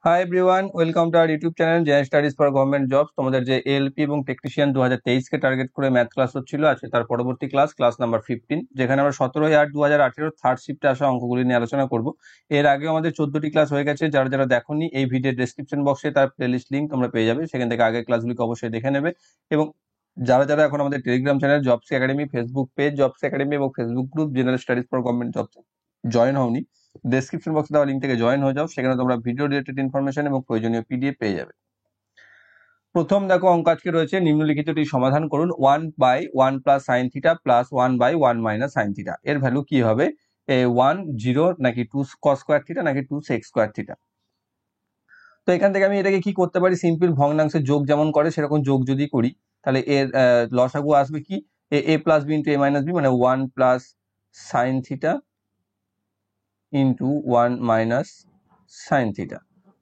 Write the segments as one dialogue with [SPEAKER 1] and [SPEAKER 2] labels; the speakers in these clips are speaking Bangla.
[SPEAKER 1] Hi everyone, welcome to our YouTube channel general studies for government jobs. তোমাদের যে এলপি এবং টেকনিশিয়ান 2023 কে টার্গেট করে ম্যাথ ক্লাস হচ্ছিল, আজকে তার পরবর্তী ক্লাস নাম্বার 15, যেখানে আমরা 17/8/2018 থার্ড শিফটে আসা অঙ্কগুলি নিয়ে আলোচনা করব। এর আগেও আমাদের 14টি ক্লাস হয়ে গেছে। যারা যারা দেখোনি, এই ভিডিওর ডেসক্রিপশন বক্সে তার প্লেলিস্ট লিঙ্ক তোমরা পেয়ে যাবে, সেখান থেকে আগের ক্লাসগুলিকে অবশ্যই দেখে নেবে। এবং যারা যারা এখন আমাদের Telegram channel jobs academy, Facebook page jobs academy এবং Facebook group general studies for government jobs join হওনি, ডেসক্রিপশন বক্সে দেওয়া লিঙ্ক থেকে জয়েন হয়ে যাও। সেখানে তোমরা ভিডিও রিলেটেড ইনফরমেশন এবং প্রয়োজনীয় পিডিএফ পেয়ে যাবে। প্রথম দেখো অঙ্ক আজকে রয়েছে, নিম্নলিখিতটি সমাধান করুন। 1/1 plus sine theta plus 1/1 minus sine theta এর ভ্যালু কি হবে? 1 0 নাকি 2 কস স্কোয়ার থিটা নাকি 2 সেক স্কোয়ার থিটা? তো এখান থেকে আমি এটাকে কি করতে পারি, সিম্পল ভগ্নাংশের যোগ যেমন করে সেরকম যোগ যদি করি, তাহলে এর লসাগু আসবে কি? এ প্লাস বি ইন্টু এ মাইনাস বি, মানে 1 plus sine theta into 1 minus sine theta.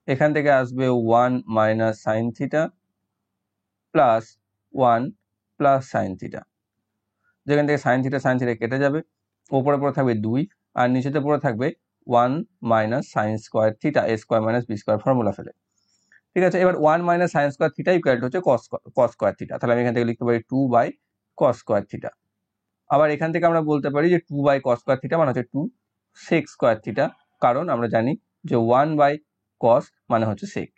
[SPEAKER 1] এখান থেকে আসবে 1 minus sine theta plus 1 plus sine theta. যেখান থেকে সাইন থিটা কেটে যাবে, ওপরে পড়ে থাকবে 2 আর নিচেতে পড়ে থাকবে 1 minus sine square theta, A square minus B square formula ফেলে। ঠিক আছে, এবার 1 minus sine square theta equal to হচ্ছে কস স্কোয়ার থিটা। তাহলে আমি এখান থেকে লিখতে পারি 2/cos স্কোয়ার থিটা। আবার এখান থেকে আমরা বলতে পারি যে 2/cos স্কোয়ার থিটা মানে হচ্ছে 2 সেক স্কোয়ার থিটা, কারণ আমরা জানি যে 1/cos মানে হচ্ছে সেক।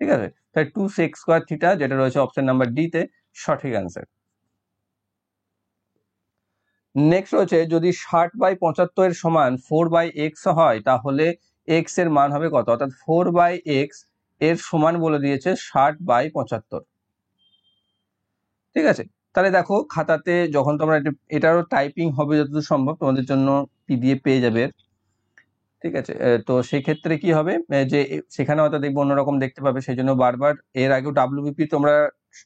[SPEAKER 1] ঠিক আছে, তাই 2 সেক স্কোয়ার থিটা, যেটা রয়েছে অপশন নাম্বার ডি তে, সঠিক অ্যান্সার। নেক্সট রয়েছে, যদি 60/75 এর সমান 4/x হয়, তাহলে x এর মান হবে কত? অর্থাৎ 4/x এর সমান বলে দিয়েছে 60/75। ঠিক আছে, তাহলে দেখো খাতাতে যখন তোমরা এটারও টাইপিং হবে যতদূর সম্ভব, তোমাদের জন্য পিডিএফ পেয়ে যাবে। ঠিক আছে, তো সেই ক্ষেত্রে কি হবে যে সেখানে হয়তো দেখবো অন্যরকম দেখতে পাবে, সেই জন্য বারবার এর আগেও ডাব্লিউবিপি তোমরা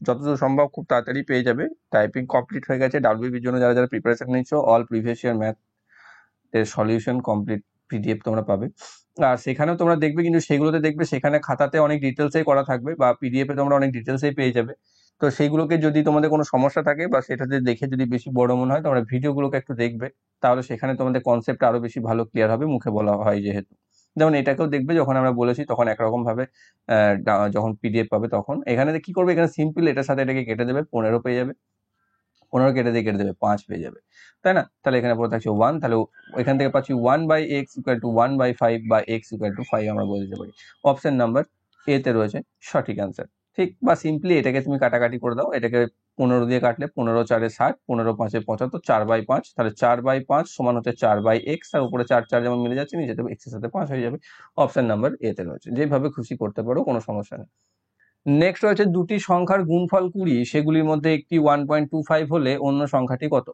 [SPEAKER 1] যতদূর সম্ভব খুব তাড়াতাড়ি পেয়ে যাবে। টাইপিং কমপ্লিট হয়ে গেছে। ডাব্লিউবিপির জন্য যারা যারা প্রিপারেশন নিচ্ছ, অল প্রিভিয়াস ইয়ার ম্যাথ এর সলিউশন কমপ্লিট পিডিএফ তোমরা পাবে। আর সেখানেও তোমরা দেখবে, কিন্তু সেগুলোতে দেখবে সেখানে খাতাতে অনেক ডিটেলসেই করা থাকবে বা পিডিএফ এ তোমরা অনেক ডিটেলসেই পেয়ে যাবে। তো সেইগুলোকে যদি তোমাদের কোনো সমস্যা থাকে বা সেটাতে দেখে যদি বেশি বড় মনে হয়, তোমরা ভিডিওগুলোকে একটু দেখবে, তাহলে সেখানে তোমাদের কনসেপ্ট আরো বেশি ভালো ক্লিয়ার হবে, মুখে বলা হয় যেহেতু। যেমন এটাকেও দেখবে, যখন আমরা বলেছি তখন একরকম ভাবে যখন পিডিএফ পাবে তখন এখানে কি করবে, এখানে সিম্পল এটার সাথে এটাকে কেটে দেবে, 15 পেয়ে যাবে। 15 কেটে দেবে 5 পেয়ে যাবে, তাই না? তাহলে এখানে পড়ে থাকছে 1, তাহলে এখান থেকে পাচ্ছি 1/x ইকুয়াল টু 1/5 বা x ইকুয়াল টু 5 আমরা বলে দিতে পারি। অপশন নাম্বার এ তে রয়েছে সঠিক অ্যান্সার। ঠিক, বা সিম্পলি এটাকে তুমি কাটাকাটি করে দাও, এটাকে 15 দিয়ে কাটলে 15 4 60, 15 5 75, 4/5, তাহলে 4/5 সমান হচ্ছে 4/x, আর উপরে 4 4 যেমন মিলে যাচ্ছে, নিচেতে x এর সাথে 5 হয়ে যাবে। অপশন নাম্বার এ তে রয়েছে। যেভাবে খুশি করতে পারো, কোনো সমস্যা নেই। নেক্সট রয়েছে, দুটি সংখ্যার গুণফল 20, সেগুলির মধ্যে একটি 1.25 হলে অন্য সংখ্যাটি কত?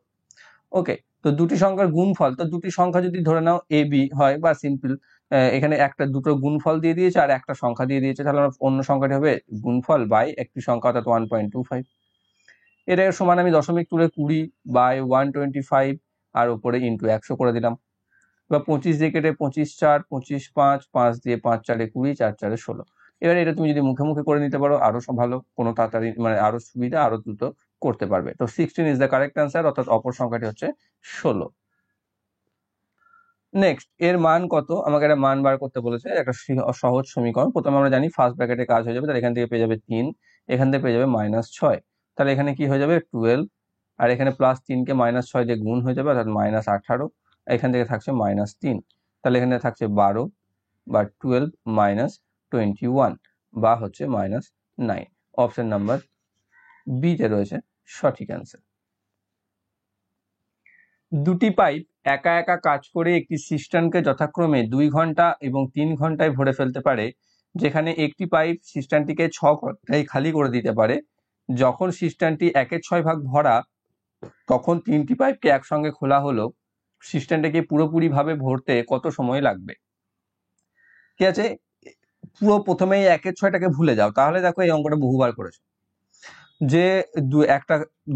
[SPEAKER 1] ওকে, তো দুটি সংখ্যার গুণফল, তো দুটি সংখ্যা যদি ধরে নাও এ বি হয়, বা সিম্পল এখানে দুটো গুণফল দিয়ে দিয়েছে আর একটা সংখ্যা দিয়ে দিয়েছে, তাহলে অন্য সংখ্যাটি হবে গুণফল বাই একটি সংখ্যা, অর্থাৎ 1.25। এটা সমান আমি দশমিক তুলে 20/125 আর উপরে ইন্টু 100 করে দিলাম। বা 25 দিয়ে কেটে 25 4, 25 5, 5 দিয়ে 5 4 20, 4 4 16। এবারে এটা তুমি যদি মুখে মুখে করে নিতে পারো, আরো সব ভালো, কোনো তাড়াতাড়ি মানে আরো সুবিধা, আরো দ্রুত করতে পারবে। তো 16 ইজ দ্য কারেক্ট অ্যান্সার, অর্থাৎ অপর সংখ্যাটি হচ্ছে 16। নেক্সট, এর মান কত? আমাকে একটা মান বার করতে বলেছে, একটা সহজ সমীকরণ। প্রথমে আমরা জানি ফার্স্ট ব্র্যাকেটে কাজ হয়ে যাবে, তাহলে এখান থেকে পেয়ে যাবে 3, এখান থেকে পেয়ে যাবে -6, তাহলে এখানে কি হয়ে যাবে 12, আর এখানে +3 কে -6 দিয়ে গুণ হয়ে যাবে, অর্থাৎ -18, এখান থেকে থাকছে -3, তাহলে এখানে থাকছে 12 বা 12 -21 বা হচ্ছে -9। অপশন নাম্বার বি তে রয়েছে সঠিক অ্যান্সার। দুটি পাইপ একা একা কাজ করে একটি সিস্টার্নকে যথাক্রমে 2 ঘন্টা এবং 3 ঘন্টায় ভরে ফেলতে পারে, যেখানে একটি পাইপ সিস্টার্নটিকে 6 ঘন্টায় খালি করে দিতে পারে। যখন সিস্টার্নটি 1/6 ভাগ ভরা, তখন 3টি পাইপকে একসঙ্গে খোলা হলো, সিস্টার্নটিকে পুরোপুরিভাবে ভরতে কত সময় লাগবে? ঠিক আছে, পুরো প্রথমেই 1/6টাকে ভুলে যাও, তাহলে দেখো এই অঙ্কটা বহুবার করেছো। যে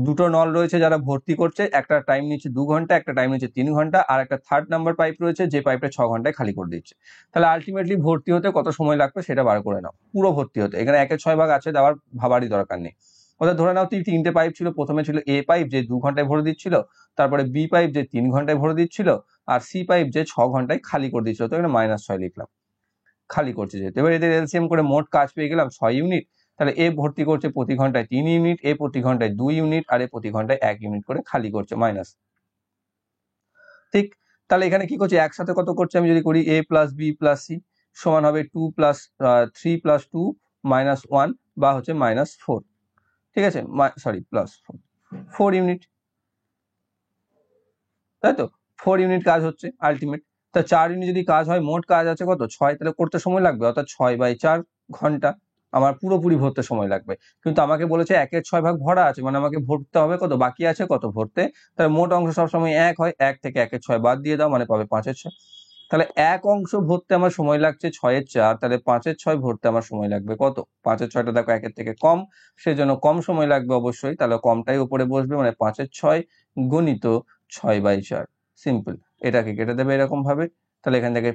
[SPEAKER 1] দুটো নল রয়েছে যারা ভর্তি করছে, একটা টাইম নিচ্ছে 2 ঘন্টা, একটা টাইম নিচ্ছে 3 ঘন্টা, আর একটা থার্ড নাম্বার পাইপ রয়েছে যে পাইপটা 6 ঘন্টায় খালি করে দিচ্ছে। তাহলে আলটিমেটলি ভর্তি হতে কত সময় লাগবে সেটা বার করে নাও। পুরো ভর্তি হতে এখানে 1/6 ভাগ আছে, দেওয়ার ভাবারই দরকার নেই। ওটা ধরে নাও 3টে পাইপ ছিল, প্রথমে ছিল এ পাইপ যে 2 ঘন্টায় ভরে দিচ্ছিল, তারপরে বি পাইপ যে 3 ঘন্টায় ভরে দিচ্ছিল, আর সি পাইপ যে 6 ঘন্টায় খালি করে দিয়েছিল, তো এখানে -6 লিখলাম, খালি করছে যেহেতু। এবার এদের এলসিএম করে মোট কাজ পেয়ে গেলাম 6 ইউনিট। তাহলে এ ভর্তি করছে প্রতি ঘন্টায় 3 ইউনিট, এ প্রতি ঘন্টায় 2 ইউনিট, আর এ প্রতি ঘন্টায় 1 ইউনিট করে খালি করছে মাইনাস। ঠিক, তাহলে এখানে কি করছে, একসাথে কত করছে আমি যদি করি a plus B plus C সমান হবে 2 প্লাস 3 প্লাস 2 -1 বা হচ্ছে -4, ঠিক আছে, সরি প্লাস 4 ইউনিট, তাই তো 4 ইউনিট কাজ হচ্ছে আলটিমেট। তা 4 ইউনিট যদি কাজ হয়, মোট কাজ আছে কত 6, তাহলে করতে সময় লাগবে, অর্থাৎ 6/4 ঘন্টা আমার পুরোপুরি ভরতে সময় লাগবে। কিন্তু আমাকে বলেছে 1/6 ভাগ ভরা আছে, মানে আমাকে ভরতে হবে কত, বাকি আছে কত ভরতে, তাহলে মোট অংশ সবসময় 1 হয়, 1 থেকে 1/6 বাদ দিয়ে দাও, মানে পাবে 5/6। তাহলে এক অংশ ভরতে আমার সময় লাগছে 6/4, তাহলে 5/6 ভরতে আমার সময় লাগবে কত, 5/6টা দেখো 1 থেকে কম, সেজন্য কম সময় লাগবে অবশ্যই, তাহলে কমটাই উপরে বসবে, মানে 5/6 গুণিত 6/4, সিম্পল। এটাকে কেটে দেবে এরকম ভাবে, তাহলে এখান থেকে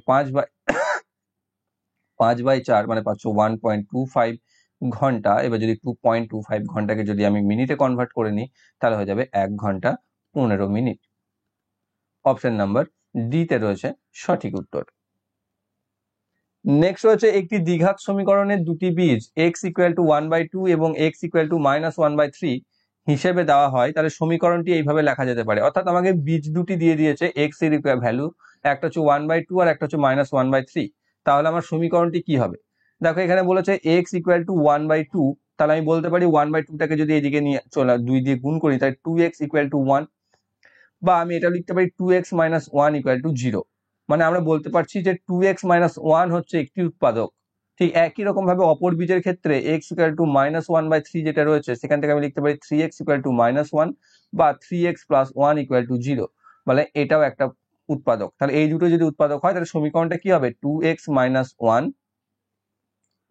[SPEAKER 1] 5/4 মানে পাচ্ছ 1.25 ঘন্টা। এবার যদি 2.25 ঘন্টাকে যদি আমি মিনিটে কনভার্ট করে নিই, তাহলে হয়ে যাবে 1 ঘন্টা 15 মিনিট। অপশন নাম্বার ডি তে রয়েছে সঠিক উত্তর। নেক্সট রয়েছে একটি দ্বিঘাত সমীকরণের দুটি বীজ x = 1/2 এবং x = -1/3 হিসেবে দেওয়া হয়, তাহলে সমীকরণটি এইভাবে লেখা যেতে পারে। অর্থাৎ আমাকে বীজ দুটি দিয়ে দিয়েছে, x এর ভ্যালু একটা হচ্ছে 1/2 আর একটা হচ্ছে -1/3, তাহলে আমার সমীকরণটি কি হবে? দেখো এখানে বলেছে x = 1/2, তাহলে আমি বলতে পারি 1/2টাকে যদি এদিকে নিয়ে চলে 2 দিয়ে গুণ করি, তাহলে 2x = 1, বা আমি এটা লিখতে পারি 2x - 1 = 0, মানে আমরা বলতে পারছি যে 2x - 1 হচ্ছে একটি উৎপাদক। ঠিক একই রকম ভাবে অপর বীজের ক্ষেত্রে x = -1/3 যেটা রয়েছে, সেখান থেকে আমি লিখতে পারি 3x = -1 বা 3x + 1 = 0, মানে এটাও একটা উৎপাদক। তাহলে এই দুটো যদি উৎপাদক হয়, তাহলে সমীকরণটা কি হবে, 2x - 1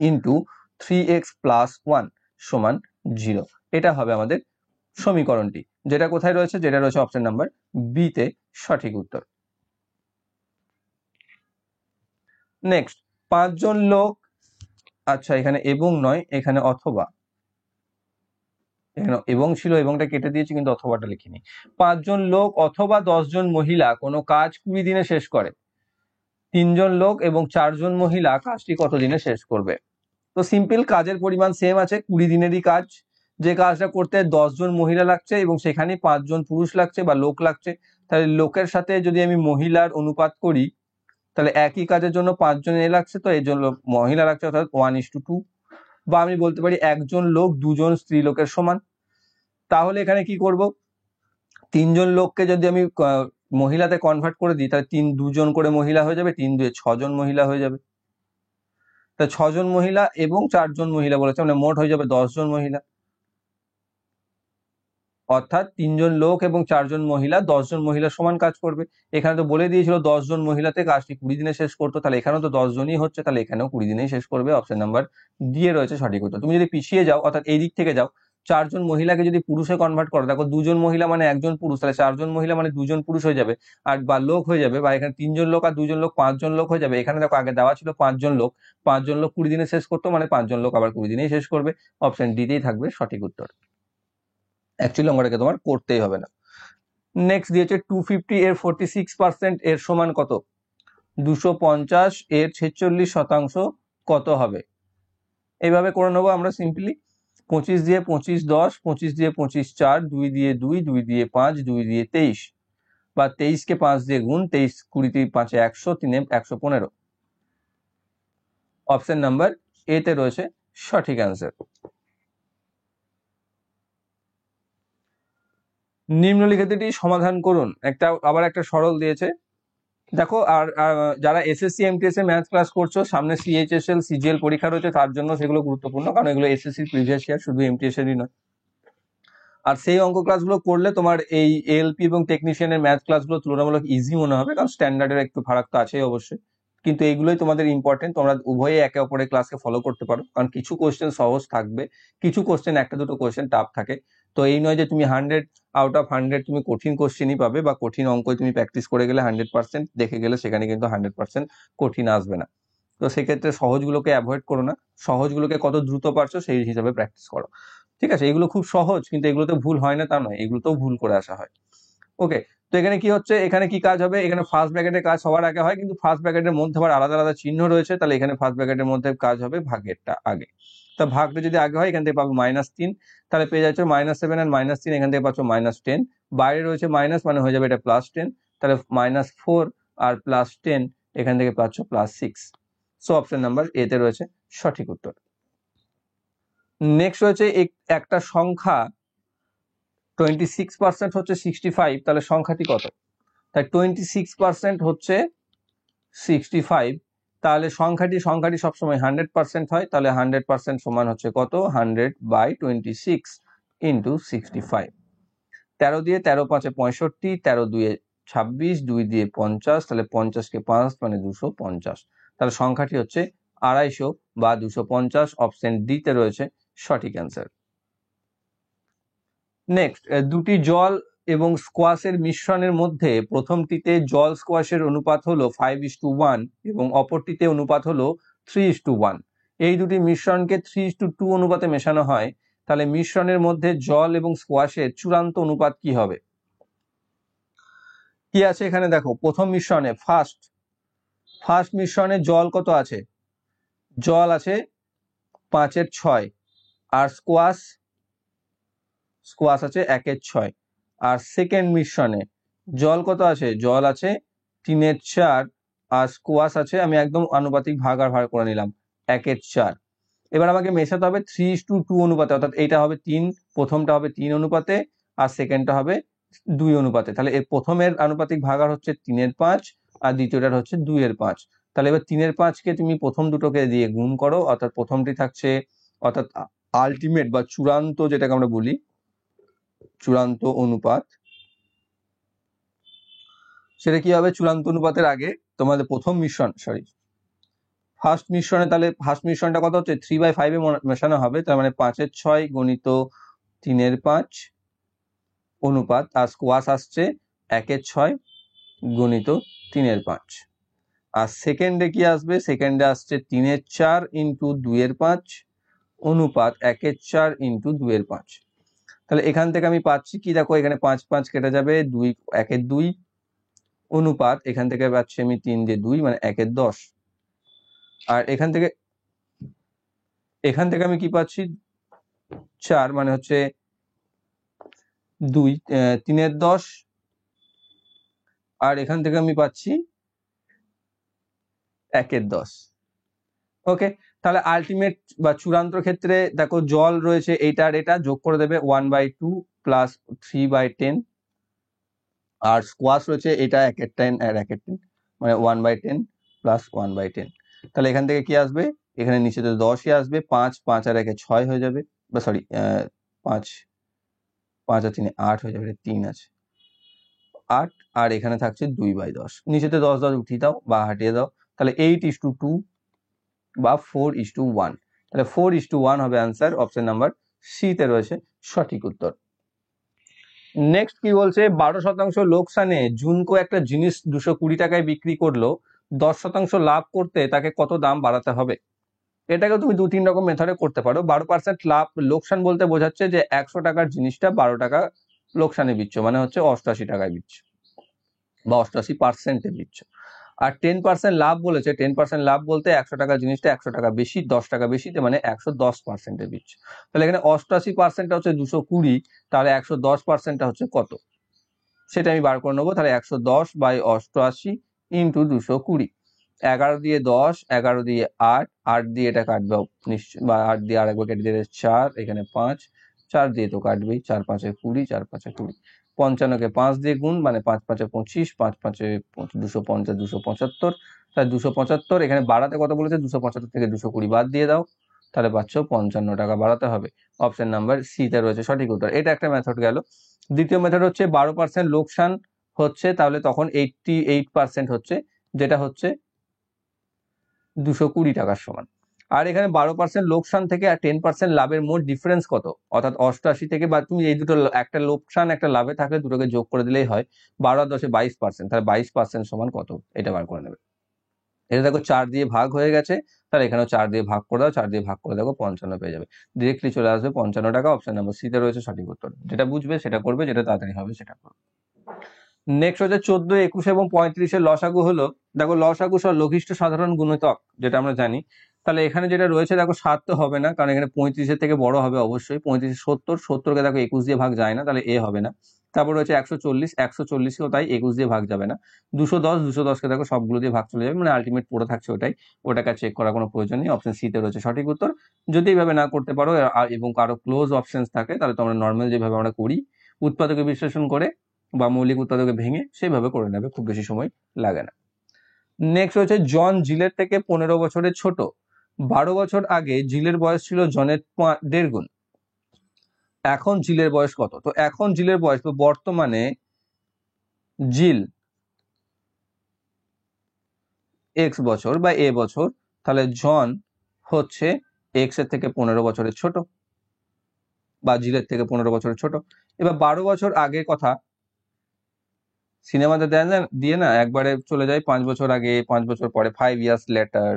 [SPEAKER 1] * 3x + 1 = 0। এটা হবে আমাদের সমীকরণটি, যেটা কোথায় রয়েছে, যেটা রয়েছে অপশন নাম্বার বি তে সঠিক উত্তর। নেক্সট, 5 জন লোক, আচ্ছা এখানে এবং নয়, এখানে অথবা, এখানে এবং ছিল, এবংটা কেটে দিয়েছি কিন্তু অথবাটা লিখিনি। 5 জন লোক অথবা 10 জন মহিলা কোনো কাজ 20 দিনে শেষ করে, 3 জন লোক এবং 4 জন মহিলা কাজটি কত দিনে শেষ করবে? তো সিম্পল, কাজের পরিমাণ সেম আছে, 20 দিনেরই কাজ, যে কাজটা করতে 10 জন মহিলা লাগছে এবং সেখানে 5 জন পুরুষ লাগছে বা লোক লাগছে, তাহলে লোকের সাথে যদি আমি মহিলার অনুপাত করি, তাহলে একই কাজের জন্য 5 জন এ লাগছে, তো এর জন্য মহিলা লাগছে, অর্থাৎ 1:2, বা আমি বলতে পারি একজন লোক 2 জন স্ত্রী লোকের সমান। তাহলে এখানে কি করব, 3 জন লোককে যদি আমি মহিলাতে কনভার্ট করে দিই, তাহলে 2 জন করে মহিলা হয়ে যাবে, 3 2 6 জন মহিলা হয়ে যাবে। তা 6 জন মহিলা এবং 4 জন মহিলা বলেছে, মানে মোট হয়ে যাবে 10 জন মহিলা, অর্থাৎ 3 জন লোক এবং 4 জন মহিলা 10 জন মহিলা সমান কাজ করবে। এখানে তো বলে দিয়েছিল 10 জন মহিলাতে কাজটি 20 দিনে শেষ করতো, তাহলে এখানেও তো 10 জনই হচ্ছে, তাহলে এখানেও 20 দিনেই শেষ করবে। অপশন নাম্বার ডি এ রয়েছে সঠিক উত্তর। তুমি যদি পিছিয়ে যাও, অর্থাৎ এই দিক থেকে যাও, 4 জন মহিলাকে যদি পুরুষে কনভার্ট করো, দেখো 2 জন মহিলা মানে 1 জন পুরুষ, তাহলে 4 জন মহিলা মানে 2 জন পুরুষ হয়ে যাবে, আর বা লোক হয়ে যাবে, বা এখানে 3 জন লোক আর 2 জন লোক 5 জন লোক হয়ে যাবে। এখানে দেখো আগে দেওয়া ছিল 5 জন লোক, 5 জন লোক 20 দিনে শেষ করতো, মানে 5 জন লোক আবার 20 দিনেই শেষ করবে। অপশন ডি তেই থাকবে সঠিক উত্তর। অ্যাকচুয়ালি অঙ্কটাকে তোমার করতেই হবে না। নেক্সট দিয়েছে 250 এর 46% এর সমান কত? 250 এর 46% কত হবে? এইভাবে করে নেবো আমরা সিম্পলি, 25 দিয়ে 25 10, 25 দিয়ে 25 4, 2 দিয়ে 2, 2 দিয়ে 5, 2 দিয়ে 23, বা 23 কে 5 দিয়ে গুণ, 23 20 × 5 = 100, 3 × 115। অপশন নাম্বার এ তে রয়েছে সঠিক অ্যান্সার। নিম্নলিখিতটি সমাধান করুন। আবার একটা সরল দিয়েছে, দেখো আর যারা এসএসসি এমটিএস এ ম্যাথ ক্লাস করছো, সামনে সিএইচএসএল সিজিএল পরীক্ষা রয়েছে, তার জন্য সেগুলো গুরুত্বপূর্ণ, কারণ এগুলো এসএসসি প্রিভিয়াস ইয়ার, শুধু এমটিএস এরই নয়। আর সেই অঙ্ক ক্লাসগুলো করলে তোমার এই এএলপি এবং টেকনিশিয়ানের ম্যাথ ক্লাসগুলো তুলনামূলক ইজি মনে হবে, কারণ স্ট্যান্ডার্ডের একটু ফারাক তো আছেই অবশ্যই, কিন্তু এইগুলোই তোমাদের ইম্পর্টেন্ট। তোমরা উভয়ে একে অপরের ক্লাসকে ফলো করতে পারো, কারণ কিছু কোশ্চেন সহজ থাকবে, কিছু কোশ্চেন একটা দুটো কোশ্চেন টাফ থাকে। তো এই নয় যে তুমি 100 আউট অফ 100 তুমি কঠিন কোশ্চেনই পাবে, বা কঠিন অঙ্কই তুমি প্র্যাকটিস করে গেলে 100% দেখে গেলে সেখানে কিন্তু 100% কঠিন আসবে না। তো সেক্ষেত্রে সহজগুলোকে অ্যাভয়েড করো না, সহজগুলোকে কত দ্রুত পারছো সেই হিসাবে প্র্যাকটিস করো। ঠিক আছে, এগুলো খুব সহজ, কিন্তু এগুলোতে ভুল হয় না তা নয়, এগুলোতেও ভুল করে আসা হয়। ওকে, তো এখানে কি হচ্ছে, এখানে কি কাজ হবে, এখানে ফার্স্ট ব্র্যাকেটের কাজ সবার আগে হয়, কিন্তু ফার্স্ট ব্র্যাকেটের মধ্যে আবার আলাদা আলাদা চিহ্ন রয়েছে, তাহলে এখানে ফার্স্ট ব্র্যাকেটের মধ্যে কাজ হবে ভাগেরটা আগে। তা ভাগটা যদি আগে হয় এখান থেকে পাবো -3, তাহলে পেয়ে যাচ্ছ -7 আর -3, এখান থেকে পাচ্ছ -10, বাইরে রয়েছে মাইনাস মানে হয়ে যাবে এটা +10, তাহলে -4 আর +10 এখান থেকে পাচ্ছ +6। সো অপশন নাম্বার এ তে রয়েছে সঠিক উত্তর। নেক্সট রয়েছে একটা সংখ্যা 26% হচ্ছে 65, তাহলে সংখ্যাটি কত? তাই 26% হচ্ছে 65, তাহলে সংখ্যাটি সবসময় 100% হয়, তাহলে 100% সমান হচ্ছে কত? 100/26 ইন্টু 65। 13 দিয়ে 13 5 65, 13 2 26, 2 দিয়ে 50, তাহলে 50 কে 5 মানে 250, তাহলে সংখ্যাটি হচ্ছে 250 বা 250। অপশন ডি তে রয়েছে সঠিক অ্যান্সার। নেক্সট, দুটি জল এবং স্কোয়াশের মিশ্রণের মধ্যে প্রথমটিতে জল স্কোয়াশের অনুপাত হলো 5:1 এবং অপরটিতে অনুপাত হলো 3:1। এই দুটি মিশ্রণকে 3:2 অনুপাতে মেশানো হয়, তাহলে মিশ্রণের মধ্যে জল এবং স্কোয়াশের চূড়ান্ত অনুপাত কি হবে? কি আছে এখানে দেখো, প্রথম মিশ্রণে ফার্স্ট মিশ্রণে জল কত আছে? জল আছে 5/6, আর স্কোয়াশ আছে 1/6। আর সেকেন্ড মিশ্রণে জল কত আছে? জল আছে 3/4, আর স্কোয়াশ আছে, আমি একদম আনুপাতিক ভাগ আর ভাগ করে নিলাম, 1/4। এবার আমাকে মেশাতে হবে 3:2 অনুপাতে, অর্থাৎ এইটা হবে 3, প্রথমটা হবে 3 অনুপাতে আর সেকেন্ডটা হবে 2 অনুপাতে। তাহলে এর প্রথমের আনুপাতিক ভাগার হচ্ছে 3/5 আর দ্বিতীয়টার হচ্ছে 2/5। তাহলে এবার 3/5কে তুমি প্রথম দুটোকে দিয়ে গুণ করো, অর্থাৎ প্রথমটি থাকছে, অর্থাৎ আলটিমেট বা চূড়ান্ত, যেটাকে আমরা বলি চূড়ান্ত অনুপাত, সেটা কি হবে? চূড়ান্ত অনুপাতের আগে তোমাদের প্রথম মিশ্রণ, ফার্স্ট মিশ্রণে, তাহলে ফার্স্ট মিশ্রণটা কত হচ্ছে? 3/5 এ মেশানো হবে, তার মানে 5/6 গুণিত 3/5 অনুপাত, আর স্কোয়াশ আসছে 1/6 গুণিত 3/5। আর সেকেন্ডে কি আসবে? সেকেন্ডে আসছে 3/4 ইন্টু 2/5 অনুপাত 1/4 ইন্টু 2/5। তাহলে এখান থেকে আমি পাচ্ছি কি, দেখো এখানে 5 5 কেটে যাবে, 2 1/2 অনুপাত, এখান থেকে পাচ্ছি আমি 3 দিয়ে 2 মানে 1/10। আর এখান থেকে আমি কি পাচ্ছি? 4 মানে হচ্ছে 2 3/10, আর এখান থেকে আমি পাচ্ছি 1/10। ওকে, তাহলে আলটিমেট বা চূড়ান্ত ক্ষেত্রে দেখো জল রয়েছে এইটা আর এটা, যোগ করে দেবে 1/2 প্লাস 3/10, আর স্কোয়াশ রয়েছে এটা 1/10 আর 1/10, মানে 1/10 প্লাস 1/10। তাহলে এখান থেকে কি আসবে? এখানে নিচে তো 10ই আসবে, 5 5 আর 1 6 হয়ে যাবে, বা সরি 5 5 আর 3 8 হয়ে যাবে, 3 আছে 8, আর এখানে থাকছে 2/10, নিচেতে 10 10 উঠিয়ে দাও বা হাটিয়ে দাও, তাহলে 8:2 বা 4:1। তাহলে 4:1 হবে অ্যান্সার। অপশন নাম্বার সি তে রয়েছে সঠিক উত্তর। নেক্সট কি বলছে, 12% লোকসানে জুনকো একটা জিনিস 220 টাকায় বিক্রি করলো, 10% লাভ করতে তাকে কত দাম বাড়াতে হবে? এটাকে তুমি 2-3 রকম মেথডে করতে পারো। 12% লাভ, লোকসান বলতে বোঝাচ্ছে যে 100 টাকার জিনিসটা 12 টাকা লোকসানে বিচ্ছ, মানে হচ্ছে 88 টাকায় বিচ্ছ বা 88% বিচ্ছ। আর 10% লাভ বলেছে, 10% লাভ বলতে 100 টাকার জিনিসটা 100 টাকা বেশি, 10 টাকা বেশিতে, মানে 110% বিচ্ছ। তাহলে এখানে 88% হচ্ছে 220, তাহলে 110% হচ্ছে কত? সেটা আমি বার করে নেবো। তাহলে 110/88 ইন্টু 220, 11 দিয়ে 10, 11 দিয়ে 8, 8 দিয়ে এটা কাটবে নিশ্চয়, বা 8 দিয়ে আরেকবার কেটে দিলে 4, এখানে 5, 4 দিয়ে তো কাটবেই, 4 5 20, 4 5 20, 55কে 5 দিয়ে গুণ, মানে 5 5 25, 5 5 250, 275, তাহলে 275, এখানে বাড়াতে কত বলেছে? 275 থেকে 220 বাদ দিয়ে দাও, তাহলে পাচ্ছ 55 টাকা বাড়াতে হবে। অপশন নাম্বার সি তে রয়েছে সঠিক উত্তর। এটা একটা মেথড গেল। দ্বিতীয় মেথড হচ্ছে 12% লোকসান হচ্ছে, তাহলে তখন 88% হচ্ছে, যেটা হচ্ছে 220 টাকার সমান। আর এখানে 12% লোকসান থেকে আর 10% লাভের মোট ডিফারেন্স কত? অর্থাৎ 88 থেকে, বা তুমি এই দুটো, একটা লোকসান একটা লাভে থাকলে দুটোকে যোগ করে দিলেই হয়, 12 আর 10 22%, তাহলে 22% সমান কত? এটা বার করে নেবে। এটা দেখো 4 দিয়ে ভাগ হয়ে গেছে, তাহলে এখানেও 4 দিয়ে ভাগ করে দাও, 4 দিয়ে ভাগ করে দেখো 55 পেয়ে যাবে, ডিরেক্টলি চলে আসবে 55 টাকা। অপশন নাম্বার সি তে রয়েছে সঠিক উত্তর। যেটা বুঝবে সেটা করবে, যেটা তাড়াতাড়ি হবে সেটা করবে। নেক্সট হচ্ছে 14, 21 এবং 35-এর লসাগু হলো, দেখো লসাগু সহ লঘিষ্ঠ সাধারণ গুণিতক যেটা আমরা জানি, তাহলে এখানে যেটা রয়েছে দেখো 7 তো হবে না, কারণ এখানে 35-এর থেকে বড় হবে অবশ্যই, 35 70, 70-কে দেখো 21 দিয়ে ভাগ যায় না, তাহলে এ হবে না। তারপর রয়েছে 140, 140-কেও তাই 21 দিয়ে ভাগ যাবে না। 210, 210-কে দেখো সবগুলো দিয়ে ভাগ চলে যাবে, মানে আলটিমেট পড়ে থাকছে ওটাই, ওটাকে চেক করার কোনো প্রয়োজন নেই। অপশন সি তে রয়েছে সঠিক উত্তর। যদি এইভাবে না করতে পারো এবং কারো ক্লোজ অপশনস থাকে, তাহলে তোমরা নর্মাল যেভাবে আমরা করি উৎপাদকে বিশ্লেষণ করে বা মৌলিক উৎপাদকে ভেঙে সেইভাবে করে নেবে, খুব বেশি সময় লাগে না। নেক্সট হচ্ছে জন জিলের থেকে 15 বছরের ছোট। 12 বছর আগে জিলের বয়স ছিল জনের 1.5 গুণ। এখন জিলের বয়স কত? তো এখন জিলের বয়স বর্তমানে জিল এক্স বছর বা এ বছর, তাহলে জন হচ্ছে এক্স এর থেকে 15 বছরের ছোট বা জিলের থেকে 15 বছরের ছোট। এবার 12 বছর আগের কথা সিনেমাতে দেয় না, দিয়ে না একবারে চলে যায় 5 বছর আগে, 5 বছর পরে, 5 ইয়ার্স লেটার,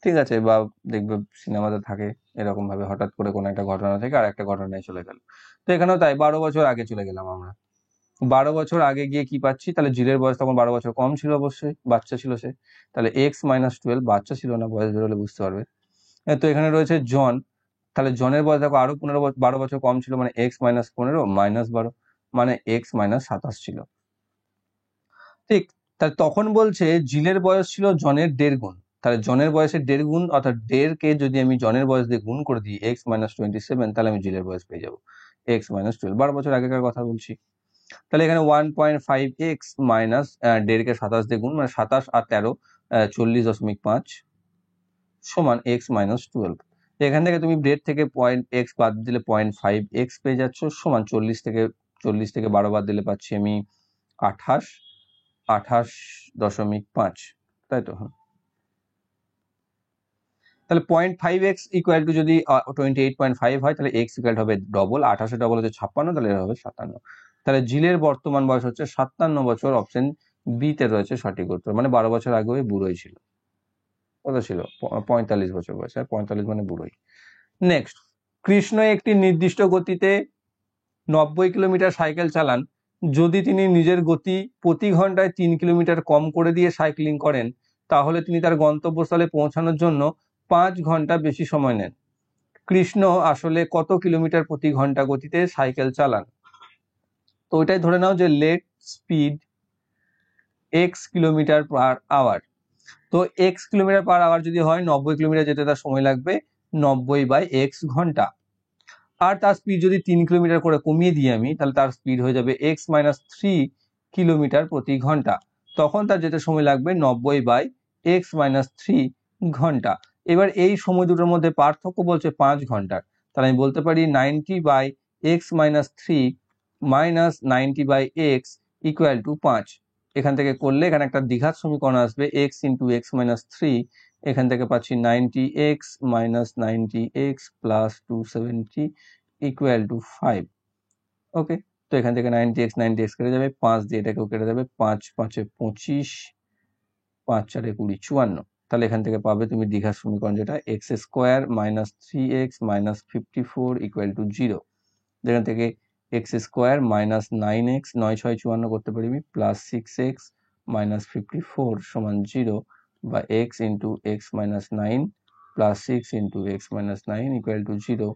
[SPEAKER 1] ঠিক আছে, বা দেখবে সিনেমাতে থাকে এরকম ভাবে হঠাৎ করে কোনো একটা ঘটনা থেকে আর একটা ঘটনায় চলে গেল। তো এখানেও তাই 12 বছর আগে চলে গেলাম আমরা। 12 বছর আগে গিয়ে কি পাচ্ছি, তাহলে জিলের বয়স তখন 12 বছর কম ছিল, অবশ্যই বাচ্চা ছিল সে, তাহলে x-12, বাচ্চা ছিল না, বয়স বেরোলে বুঝতে পারবে। তো এখানে রয়েছে জন, তাহলে জনের বয়স দেখো আরো 12 বছর কম ছিল, মানে x-15 -12, মানে x-27 ছিল, ঠিক। তাহলে তখন বলছে জিলের বয়স ছিল জনের 1.5 গুণ, তাহলে জনের বয়সের 1.5 গুণ, অর্থাৎ 1.5-কে যদি আমি জনের বয়স দিয়ে গুণ করে দিই x-27, তাহলে আমি জিলের বয়স পেয়ে যাবো x-12। 12 বছর আগেকার কথা বলছি। তাহলে এখানে 1.5x মাইনাস 1.5-কে 27 দিয়ে গুণ, মানে 27 আর 13 40.5 সমান x-12। এখান থেকে তুমি 1.5 থেকে x বাদ দিলে 0.5x পেয়ে যাচ্ছ, সমান 40 থেকে 12 বাদ দিলে পাচ্ছি আমি 28.5, তাই তো? হ্যাঁ, তাহলে 0.5x ইকুয়াল টু যদি 28.5 হয়, তাহলে x ইকুয়াল হবে ডবল, 28 ডবল হচ্ছে 56, তাহলে এটা হবে 57। তাহলে জিলের বর্তমান বয়স হচ্ছে 57 বছর, অপশন বি তে রয়েছে সঠিক উত্তর, মানে 12 বছর আগে ওই বুড়োই ছিল। কত ছিল? 45 বছর বয়স, 45 মানে বুড়োই। নেক্সট, কৃষ্ণ একটি নির্দিষ্ট গতিতে 90 কিলোমিটার সাইকেল চালান। যদি তিনি নিজের গতি প্রতি ঘন্টায় 3 কিলোমিটার কম করে দিয়ে সাইক্লিং করেন, তাহলে তিনি তার গন্তব্যস্থলে পৌঁছানোর জন্য 5 ঘন্টা বেশি সময় নেন। কৃষ্ণ আসলে কত কিলোমিটার প্রতি ঘন্টা গতিতে সাইকেল চালান? তো ওইটাই ধরে নাও যে let speed X kilometre per hour. তো এক্স কিলোমিটার পার আওয়ার যদি হয়, 90 কিলোমিটার যেতে তার সময় লাগবে 90/x ঘন্টা। আর তার স্পিড যদি 3 কিলোমিটার করে কমিয়ে দিই আমি, তাহলে তার স্পিড হয়ে যাবে x-3 কিলোমিটার প্রতি ঘন্টা। তখন তার যেতে সময় লাগবে 90/x-3 ঘন্টা। এবার এই সময় দুটোর মধ্যে পার্থক্য বলছে 5 ঘন্টার, তাহলে আমি বলতে পারি 90/x-3 minus 90/x equal to 5। এখান থেকে করলে এখানে একটা দ্বিঘাত সমীকরণ আসবে, x ইন্টু x-3, এখান থেকে পাচ্ছি 90x minus 90x plus 270 equal to 5। ওকে, তো এখান থেকে 90x কেটে যাবে, 5 দিয়ে এটাকেও কেটে যাবে, 5 5 25, 5 4 20 54। তাহলে এখান থেকে পাবে তুমি দ্বিঘাত সমীকরণ যেটা x² minus 3x minus 54 equal to 0। যেখান থেকে x² মাইনাস 9x, 9 6 54 করতে পারি আমি, প্লাস 6x মাইনাস 54 সমান 0, বা x into x minus 9 plus 6 into x minus 9 equal to 0,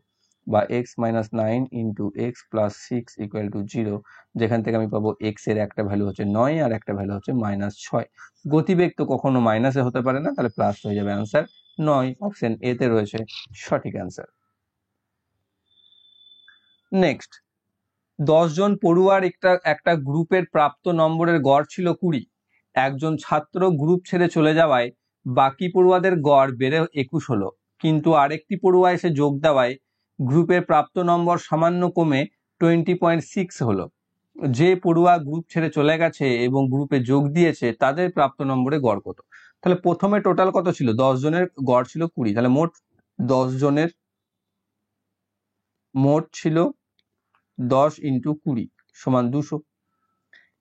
[SPEAKER 1] বা x minus 9 into x plus 6 equal to 0। যেখান থেকে আমি পাবো x এর একটা ভ্যালু হচ্ছে 9 আর একটা ভ্যালু হচ্ছে -6। গতিবেগ তো কখনো মাইনাসে হতে পারে না, তাহলে প্লাস হয়ে যাবে অ্যান্সার 9, অপশন এ তে রয়েছে সঠিক অ্যান্সার। নেক্সট, 10 জন পড়ুয়ার একটা গ্রুপের প্রাপ্ত নম্বরের গড় ছিল 20। একজন ছাত্র গ্রুপ ছেড়ে চলে যাওয়ায় বাকি পড়ুয়াদের গড় বেড়ে 21 হলো, কিন্তু আরেকটি পড়ুয়া এসে যোগ দেওয়ায় গ্রুপের প্রাপ্ত নম্বর সামান্য কমে 20.6 হলো। যে পড়ুয়া গ্রুপ ছেড়ে চলে গেছে এবং গ্রুপে যোগ দিয়েছে তাদের প্রাপ্ত নম্বরে গড় কত? তাহলে প্রথমে টোটাল কত ছিল? 10 জনের গড় ছিল 20, তাহলে মোট 10 জনের মোট ছিল 10 ইন্টু 20 সমান 200।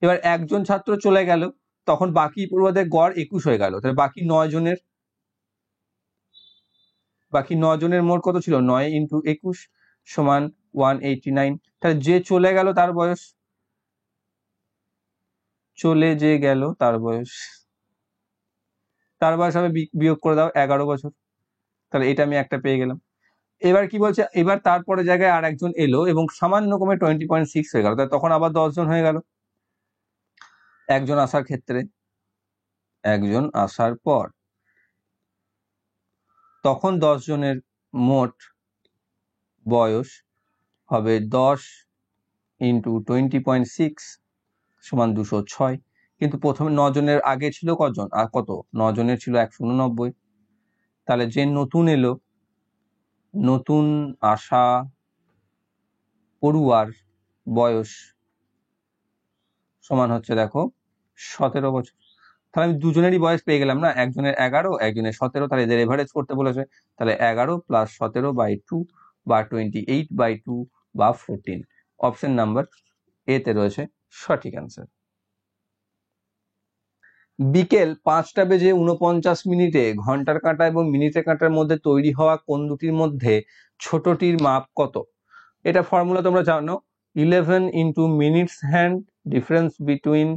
[SPEAKER 1] এবার একজন ছাত্র চলে গেল, তখন বাকি পড়ুয়াদের গড় 21 হয়ে গেল, তাহলে বাকি 9 জনের মোট কত ছিল? 9 ইন্টু 21 সমান 189। তাহলে যে চলে গেল তার বয়স চলে যে গেল তার বয়স হবে বিয়োগ করে দাও 11 বছর। তাহলে এটা আমি একটা পেয়ে গেলাম। এবার কি বলছে, এবার তারপরে জায়গায় আর একজন এলো এবং সামান্য কমে 20.6 হয়ে গেল, তখন আবার 10 জন হয়ে গেল। একজন আসার ক্ষেত্রে, একজন আসার পর তখন 10 জনের মোট বয়স হবে 10 ইন্টু 20.6 সমান 206। কিন্তু প্রথমে 9 জনের আগে ছিল কজন, আর কত, 9 জনের ছিল 189। তাহলে যে নতুন এলো, নতুন আসা পড়ুয়ার বয়স সমান হচ্ছে দেখো 17 বছর। তাহলে আমি দুজনেরই বয়স পেয়ে গেলাম না, একজনের 11, একজনের 17। তাহলে এদের এভারেজ করতে বলেছে, তাহলে 11 + 17/2 বা 28/2 বা 14। অপশন নাম্বার এ তে রয়েছে সঠিক অ্যান্সার। বিকেল 5:49 ঘন্টার কাঁটা এবং মিনিটের কাঁটার মধ্যে তৈরি হওয়া কোণ দুটির মধ্যে ছোটটির মাপ কত? এটা ফর্মুলা তোমরা জানো, 11 into minutes hand, difference between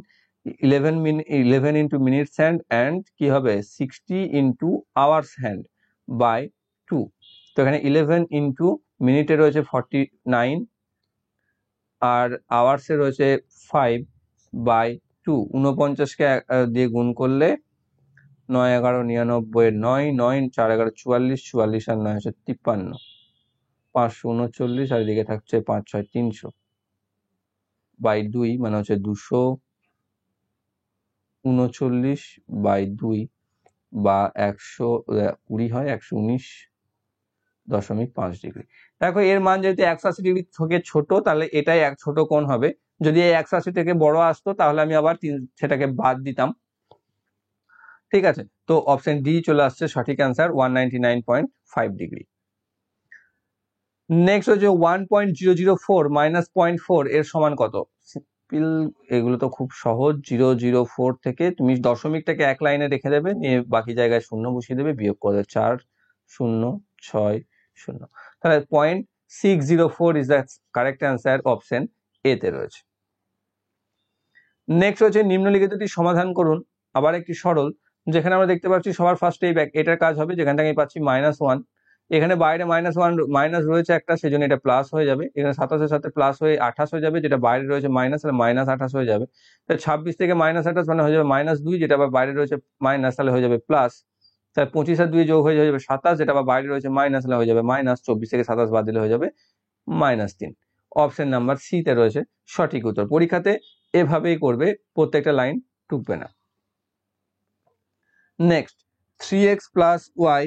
[SPEAKER 1] 11 into minutes hand and কি হবে 60 ইন্টু আওয়ার্স হ্যান্ড বাই 2। তো এখানে 11 ইন্টু মিনিটে রয়েছে 49 আর আওয়ার্সে রয়েছে 5/2। 49কে দিয়ে গুণ করলে 9 11 99 9 9 4 11 44 44 আর 9 হচ্ছে 53, 539 আর এদিকে থাকছে 5 6 300/2 মানে হচ্ছে 239/2 বা 120 হয় 119.5 ডিগ্রি। দেখো এর মান যেহেতু 180 ডিগ্রি থেকে ছোট, তাহলে এটাই এক ছোট কোণ হবে। যদি এই 180 থেকে বড় আসতো তাহলে আমি আবার সেটাকে বাদ দিতাম। ঠিক আছে, তো অপশন ডি চলে আসছে সঠিক অ্যান্সার, 199.5 ডিগ্রি। নেক্সট হচ্ছে 1.004 মাইনাস 0.4 এর সমান কত? সিম্পল, এগুলো তো খুব সহজ। 004 থেকে তুমি দশমিকটাকে এক লাইনে রেখে দেবে, নিয়ে বাকি জায়গায় শূন্য বসিয়ে দেবে, বিয়োগ করে 406 তাহলে 0.604 is the correct answer, option A তে রয়েছে। নেক্সট হচ্ছে নিম্নলিখিতটি সমাধান করুন। আবার একটি সরল, যেখানে আমরা দেখতে পাচ্ছি সবার ফার্স্টে এটার কাজ হবে, যেখান থেকে আমি পাচ্ছি -1, এখানে বাইরে -1 মাইনাস রয়েছে একটা, সেজন্য এটা প্লাস হয়ে যাবে। এখানে 27-এর সাথে প্লাস হয়ে 28 হয়ে যাবে, যেটা বাইরে রয়েছে মাইনাস, তাহলে -28 হয়ে যাবে। তাহলে 26 থেকে -28 মানে হয়ে যাবে -2, যেটা আবার বাইরে রয়েছে মাইনাস, তাহলে হয়ে যাবে প্লাস। তাহলে 25 আর 2 যোগ হয়ে যাবে 27, যেটা আবার বাইরে রয়েছে মাইনাস, তাহলে হয়ে যাবে মাইনাস। 24 থেকে 27 বাদ দিলে হয়ে যাবে -3। অপশন নাম্বার সি তে রয়েছে সঠিক উত্তর। পরীক্ষাতে এভাবেই করবে, প্রত্যেকটা লাইন টুকবে না। নেক্সট, 3x + y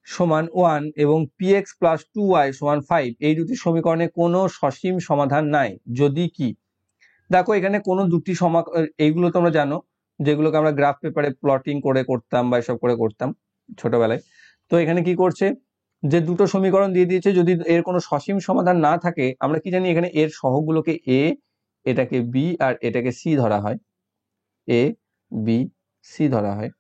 [SPEAKER 1] সমান 1 এবং px + 2y সমান 5 এই দুটি সমীকরণে কোনো সসীম সমাধান নাই, যদি কি? দেখো এখানে কোনো দুটি এইগুলো তোমরা জানো, যেগুলোকে আমরা গ্রাফ পেপারে প্লটিং করে করতাম বা এসব করে করতাম ছোটবেলায়। তো এখানে কি করছে, যে দুটো সমীকরণ দিয়ে দিয়েছে, যদি এর কোনো সসীম সমাধান না থাকে, আমরা কি জানি এখানে এর সহগগুলোকে a, এটাকে b আর এটাকে c ধরা হয়, a b c ধরা হয়।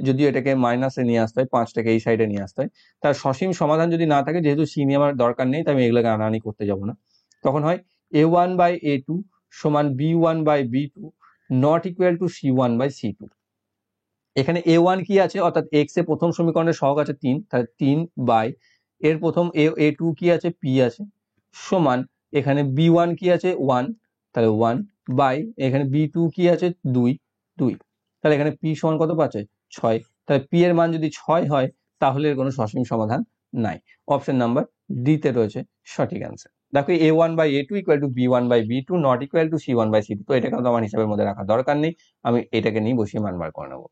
[SPEAKER 1] যদিও এটাকে মাইনাসে নিয়ে আসতে হয়, 5টাকে এই সাইডে নিয়ে আসতে হয়। তার সসীম সমাধান যদি না থাকে, যেহেতু c নিয়ে আমার দরকার নেই, তাই আমি এগুলোকে আনাআনি করতে যাব না। তখন হয় a1/a2 সমান b1/b2 not equal to c1/c2। এখানে a1 কি আছে, অর্থাৎ x এ প্রথম সমীকরণের সহগ আছে 3, তাহলে 3 বাই এর প্রথম a2 কি আছে, p আছে, সমান এখানে b1 কি আছে 1, তাহলে 1 বাই এখানে b2 কি আছে 2, তাহলে এখানে p সমান কত পাচ্ছে 6। তাহলে p এর মান যদি 6 হয়, তাহলে এর কোনো সসীম সমাধান নাই। অপশন নাম্বার ডি তে রয়েছে সঠিক অ্যান্সার। দেখো a1/a2 equal to b1/b2 not equal to c1/c2। তো এটাকে তো আমার হিসাবের মধ্যে রাখার দরকার নেই, আমি এটাকে নিয়ে বসিয়ে মান বার করে নেবো।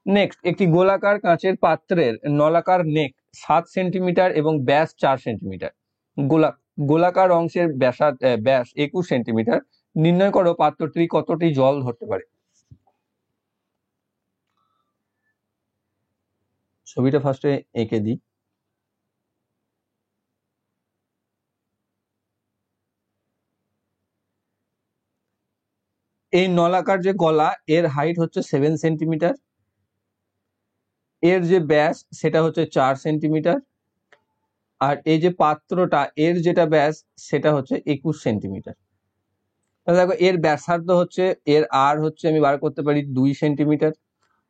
[SPEAKER 1] নেক্সট, একটি গোলাকার কাঁচের পাত্রের নলাকার নেক 7 সেন্টিমিটার এবং ব্যাস 4 সেন্টিমিটার। গোলাকার অংশের ব্যাস 21 সেন্টিমিটার। নির্ণয় করো পাত্রটি কতটি জল ধরতে পারে। ছবিটা ফার্স্টে এঁকে দিই। এই নলাকার যে গলা, এর হাইট হচ্ছে 7 সেন্টিমিটার, এর যে ব্যাস সেটা হচ্ছে 4 সেন্টিমিটার, আর এই যে পাত্রটা, এর যেটা ব্যাস সেটা হচ্ছে 21 সেন্টিমিটার। তাহলে দেখো এর ব্যাসার্ধ হচ্ছে, এর আর হচ্ছে আমি বার করতে পারি 2 সেন্টিমিটার,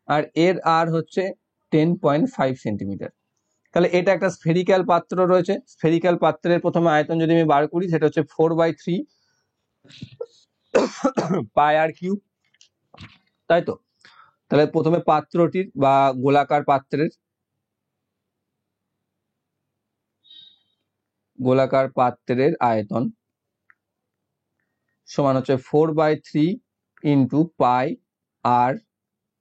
[SPEAKER 1] আর এর আর হচ্ছে 10.5 সেন্টিমিটার। তাহলে এটা একটা স্ফেরিক্যাল পাত্র রয়েছে। স্ফেরিক্যাল পাত্রের প্রথমে আয়তন যদি আমি বার করি, সেটা হচ্ছে 4/3 পাই আর কিউব, তাই তো। তাহলে প্রথমে পাত্রটির বা গোলাকার পাত্রের আয়তন সমান হচ্ছে 4/3 ইন্টু পাই আর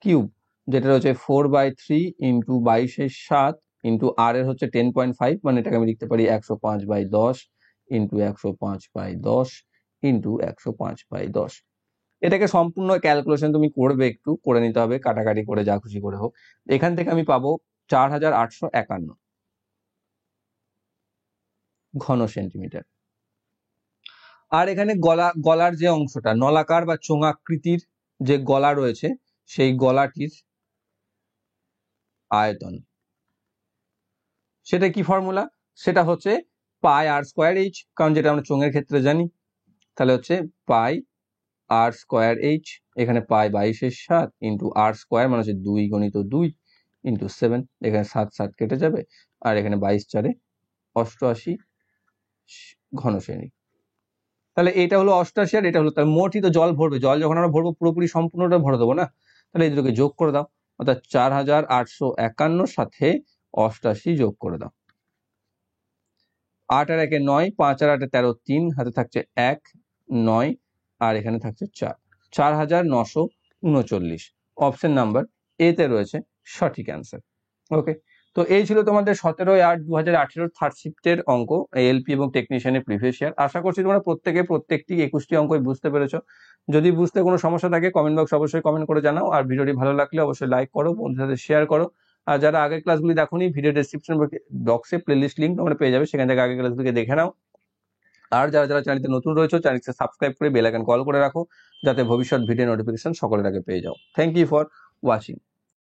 [SPEAKER 1] কিউব, যেটা হচ্ছে 4/3 ইন্টু 22/7 ইন্টু আর এর হচ্ছে 10.5, মানে এটাকে আমি লিখতে পারি 105/10 ইন্টু 105/10 ইন্টু 105/10। এটাকে সম্পূর্ণ ক্যালকুলেশন তুমি করবে, একটু করে নিতে হবে, কাটাকাটি করে যা খুশি করে হোক। এখান থেকে আমি পাবো 4851 ঘন সেন্টিমিটার। আর এখানে গলার যে অংশটা, নলাকার বা চোঙাকৃতির যে গলা রয়েছে, সেই গলাটির আয়তন, সেটা কি ফর্মুলা? সেটা হচ্ছে পাই আর স্কোয়ার এইচ, কারণ যেটা আমরা চোঙের ক্ষেত্রে জানি। তাহলে হচ্ছে পাই আর স্কোয়ার এইচ, এখানে পাই 22/7 ইন্টু আর স্কোয়ার মানে হচ্ছে 2 গুণিত 2 ইন্টু 7, এখানে 7 7 কেটে যাবে, আর এখানে 22 4 88 ঘন সেমি। তাহলে এটা হলো 88 আর এটা হলো, তার মোটই তো জল ভরবে, জল যখন আমরা ভরবো পুরোপুরি সম্পূর্ণটা ভরে দেবো না। তাহলে এই দুটোকে যোগ করে দাও, অর্থাৎ 4851 সাথে 88 যোগ করে দাও। 8 আর 1 9, 5 আর 8 13, 3 হাতে থাকছে 1 9, আর এখানে থাকছে 4, 4939। অপশন নাম্বার এ তে রয়েছে সঠিক অ্যান্সার। ওকে, তো এই ছিল তোমাদের 17/8/2018 থার্ড শিফটের অঙ্ক, এলপি এবং টেকনিশিয়ানের প্রিভিয়াস ইয়ার। আশা করছি তোমরা প্রত্যেকটি 21টি অঙ্কই বুঝতে পেরেছো। যদি বুঝতে কোনো সমস্যা থাকে কমেন্ট বক্স অবশ্যই কমেন্ট করে জানাও, আর ভিডিওটি ভালো লাগলে অবশ্যই লাইক করো, বন্ধুদের সাথে শেয়ার করো। আর যারা আগের ক্লাসগুলি দেখোনি, ভিডিও ডেসক্রিপশন বক্সে প্লেলিস্ট লিঙ্ক তোমরা পেয়ে যাবে, সেখান থেকে আগের ক্লাসগুলিকে দেখে নাও। আর যারা চ্যানেলতে নতুন রয়েছে, চ্যানেলকে সাবস্ক্রাইব করে বেল আইকন কল করে রাখো, যাতে ভবিষ্যৎ ভিডিও নোটিফিকেশন সকলের আগে পেয়ে যাও। Thank you for watching.